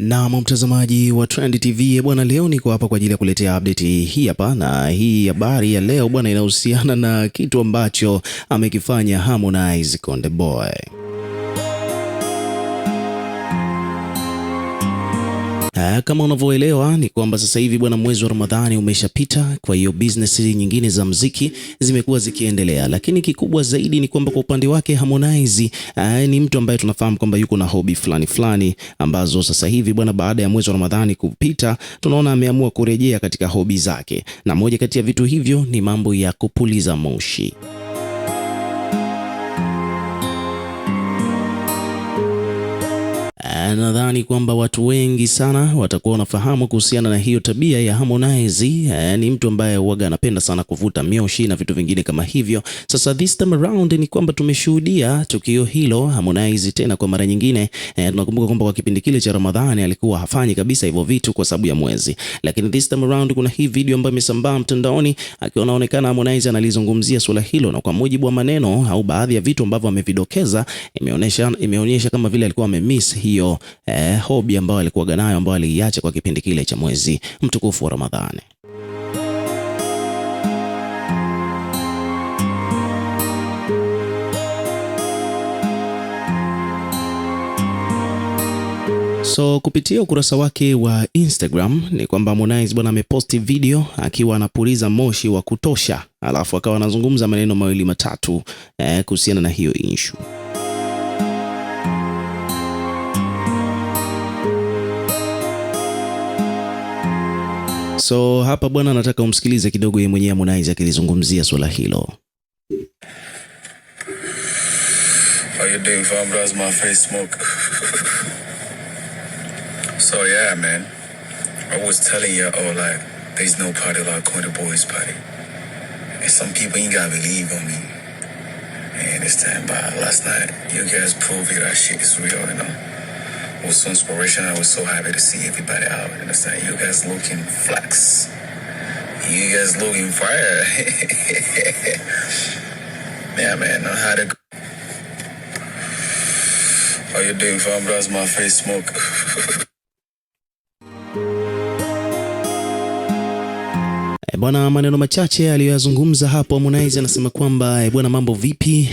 Na mtazamaji wa Trend TV bwana, leo niko hapa kwa ajili ya kuletea update hii hapa, na hii habari ya leo bwana inahusiana na kitu ambacho amekifanya Harmonize Konde Boy. Kama unavyoelewa ni kwamba sasa hivi bwana, mwezi wa Ramadhani umeshapita, kwa hiyo business nyingine za muziki zimekuwa zikiendelea, lakini kikubwa zaidi ni kwamba kwa upande wake Harmonize ni mtu ambaye tunafahamu kwamba yuko na hobby fulani ambazo sasa hivi bwana, baada ya mwezi wa Ramadhani kupita, tunaona ameamua kurejea katika hobby zake, na moja kati ya vitu hivyo ni mambo ya kupuliza moshi. Nadhani kwamba watu wengi sana watakuwa wanafahamu kuhusiana na hiyo tabia ya Harmonize. Ni mtu ambaye huaga anapenda sana kuvuta mioshi na vitu vingine kama hivyo. Sasa this time around ni kwamba tumeshuhudia tukio hilo Harmonize tena kwa mara nyingine. Tunakumbuka kwamba kwa kipindi kile cha Ramadhani alikuwa hafanyi kabisa hivyo vitu kwa sababu ya mwezi, lakini this time around kuna hii video ambayo imesambaa mtandaoni akiwa anaonekana Harmonize analizungumzia swala hilo, na kwa mujibu wa maneno au baadhi ya vitu ambavyo amevidokeza, imeonyesha kama vile alikuwa amemiss hiyo hobby ambayo alikuwa nayo, ambayo aliacha kwa kipindi kile cha mwezi mtukufu wa Ramadhani. So kupitia ukurasa wake wa Instagram ni kwamba Harmonize bwana ameposti video akiwa anapuliza moshi wa kutosha, alafu akawa anazungumza maneno mawili matatu kuhusiana na hiyo issue. So hapa bwana, nataka umsikilize kidogo yeye mwenyewe Harmonize akilizungumzia swala hilo. How you doing, fam? That's my face smoke. So yeah, man. I was telling you all like, there's no party like Konde Boy's party. And some people ain't gotta believe on me. And this time, but last night, you guys proved that shit is real, you know. It was so inspirational. I was so happy to see everybody out. Understand? You guys looking flex. You guys looking fire. Yeah, man. Know how to go. How you doing, fam? That's my face smoke. Bwana, maneno machache aliyozungumza hapo Harmonize, anasema kwamba bwana, mambo vipi?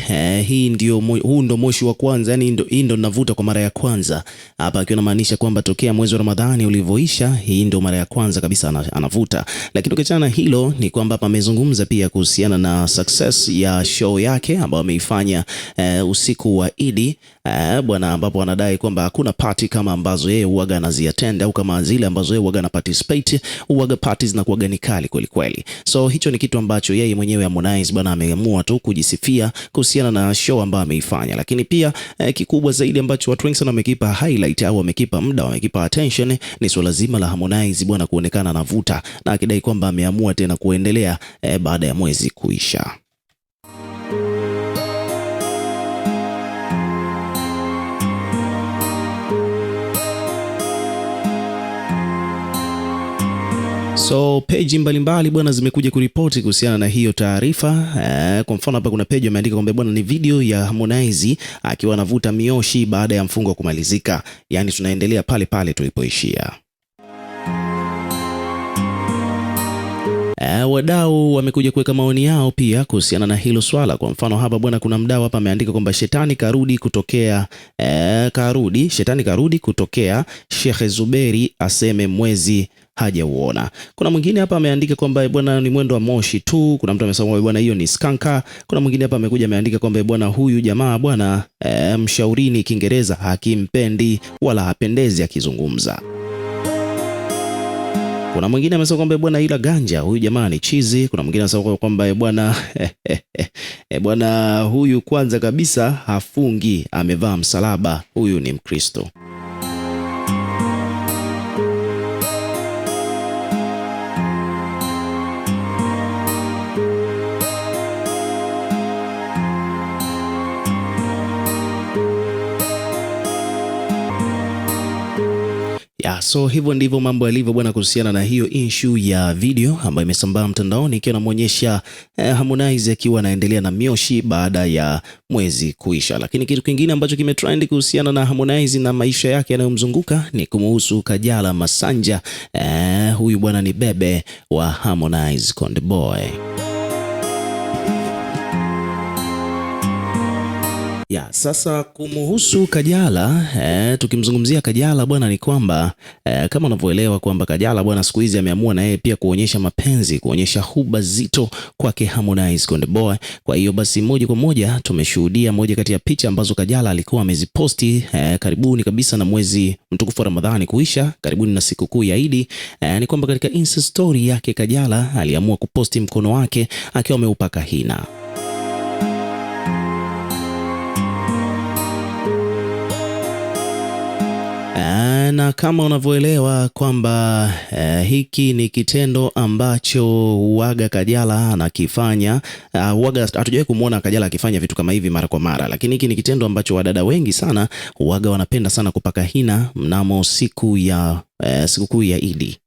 Huu ndo moshi wa kwanza, yani hii ndo navuta kwa mara ya kwanza hapa, akiwa anamaanisha kwamba tokea mwezi wa Ramadhani ulivyoisha, hii ndo mara ya kwanza kabisa anavuta. Lakini ukiachana na hilo ni kwamba hapa amezungumza pia kuhusiana na success ya show yake ambayo ameifanya usiku wa Idi bwana, ambapo anadai kwamba hakuna party kama ambazo yeye huaga anaziattend au kama zile ambazo yeye huaga na participate, huaga parties na kuaga ni kali kweli. So hicho ni kitu ambacho yeye mwenyewe Harmonize bwana ameamua tu kujisifia kuhusiana na show ambayo ameifanya, lakini pia kikubwa zaidi ambacho watu wengi sana wamekipa highlight au wamekipa muda, wamekipa attention ni swala zima la Harmonize bwana kuonekana anavuta, na akidai kwamba ameamua tena kuendelea baada ya mwezi kuisha. So page mbalimbali bwana zimekuja kuripoti kuhusiana na hiyo taarifa. Kwa mfano hapa kuna page imeandika kwamba bwana, ni video ya Harmonize akiwa anavuta mioshi baada ya mfungo kumalizika. Yaani tunaendelea pale pale tulipoishia. Wadau wamekuja kuweka maoni yao pia kuhusiana na hilo swala. Kwa mfano hapa bwana, kuna mdau hapa ameandika kwamba shetani karudi kutokea Sheikh Zuberi aseme mwezi hajauona. Kuna mwingine hapa ameandika kwamba bwana, ni mwendo wa moshi tu. Kuna mtu amesema bwana, hiyo ni skanka. Kuna mwingine hapa amekuja ameandika kwamba bwana, huyu jamaa bwana mshaurini Kiingereza hakimpendi wala hapendezi akizungumza. Kuna mwingine amesema kwamba bwana, ila ganja huyu jamaa ni chizi. Kuna mwingine anasema kwamba bwana bwana, huyu kwanza kabisa hafungi, amevaa msalaba, huyu ni Mkristo. So hivyo ndivyo mambo yalivyo bwana, kuhusiana na hiyo issue ya video ambayo imesambaa mtandaoni ikiwa inamuonyesha Harmonize akiwa anaendelea na mioshi baada ya mwezi kuisha. Lakini kitu kingine ambacho kimetrend kuhusiana na Harmonize na maisha yake yanayomzunguka ni kumuhusu Kajala Masanja. Huyu bwana ni bebe wa Harmonize Konde Boy. Sasa kumuhusu Kajala, tukimzungumzia Kajala bwana ni kwamba kama unavyoelewa kwamba Kajala bwana siku hizi ameamua na yeye pia kuonyesha mapenzi, kuonyesha huba zito kwake Harmonize Konde Boy. Kwa hiyo basi moja kwa moja tumeshuhudia moja kati ya picha ambazo Kajala alikuwa ameziposti karibuni kabisa na mwezi mtukufu wa Ramadhani kuisha, karibuni na sikukuu ya Eid. Ni kwamba katika Insta story yake Kajala aliamua kuposti mkono wake akiwa ameupaka hina. Na kama unavyoelewa kwamba hiki ni kitendo ambacho huaga Kajala anakifanya. Huaga hatujawahi kumuona Kajala akifanya vitu kama hivi mara kwa mara, lakini hiki ni kitendo ambacho wadada wengi sana huaga wanapenda sana kupaka hina mnamo sikukuu ya Eid.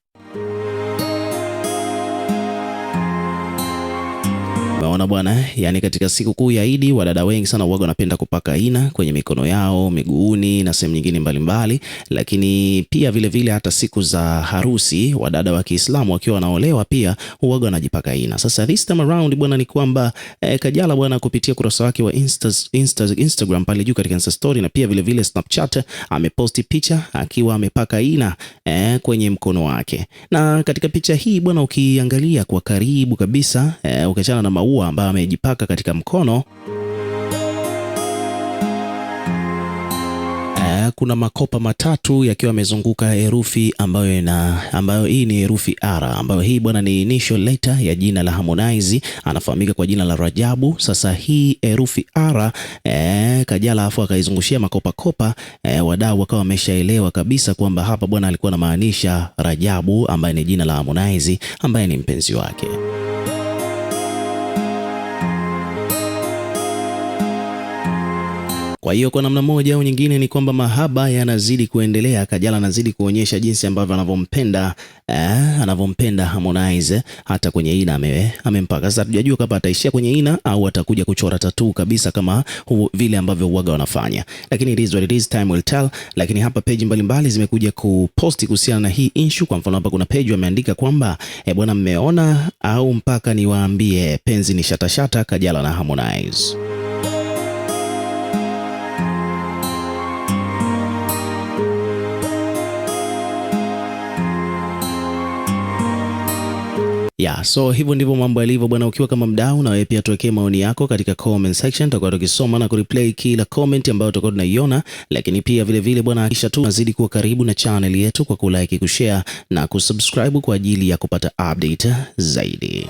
Umeona bwana, yani katika sikukuu ya Eid wadada wengi sana huaga wanapenda kupaka hina kwenye mikono yao, miguuni na sehemu nyingine mbalimbali. Lakini pia vile hata siku za harusi wadada wa Kiislamu wakiwa wanaolewa pia huaga wanajipaka hina. Sasa this time around bwana ni kwamba Kajala bwana kupitia kurasa wake wa Instagram pale juu katika Insta story na pia vile Snapchat ameposti picha akiwa amepaka hina kwenye mkono wake. Na katika picha hii bwana ukiangalia kwa karibu kabisa, ukiachana na maua ambayo amejipaka katika mkono, kuna makopa matatu yakiwa yamezunguka herufi ambayo hii ni herufi R, ambayo hii bwana ni initial letter ya jina la Harmonize, anafahamika kwa jina la Rajabu. Sasa hii herufi R Kajala afu akaizungushia makopa, wadau wakawa wameshaelewa kabisa kwamba hapa bwana alikuwa anamaanisha Rajabu ambaye ni jina la Harmonize ambaye ni mpenzi wake. Kwa hiyo kwa namna moja au nyingine ni kwamba mahaba yanazidi kuendelea. Kajala anazidi kuonyesha jinsi ambavyo anavompenda Harmonize, hata kwenye ina amempaka. Sasa hatujajua kama ataishia kwenye ina au atakuja kuchora tattoo kabisa kama vile ambavyo huaga wanafanya, lakini it is what it is, time will tell. Lakini hapa page mbalimbali zimekuja kuposti kuhusiana na hii issue. Kwa mfano hapa kuna page wameandika kwamba bwana, mmeona au mpaka niwaambie penzi ni shatashata Kajala na Harmonize. So hivyo ndivyo mambo yalivyo bwana. Ukiwa kama mdau, na wewe pia tuwekee maoni yako katika comment section, tutakuwa tukisoma na kureplay kila comment ambayo tutakuwa tunaiona. Lakini pia vile bwana, hakikisha tu unazidi kuwa karibu na channel yetu kwa kulike, kushare na kusubscribe kwa ajili ya kupata update zaidi.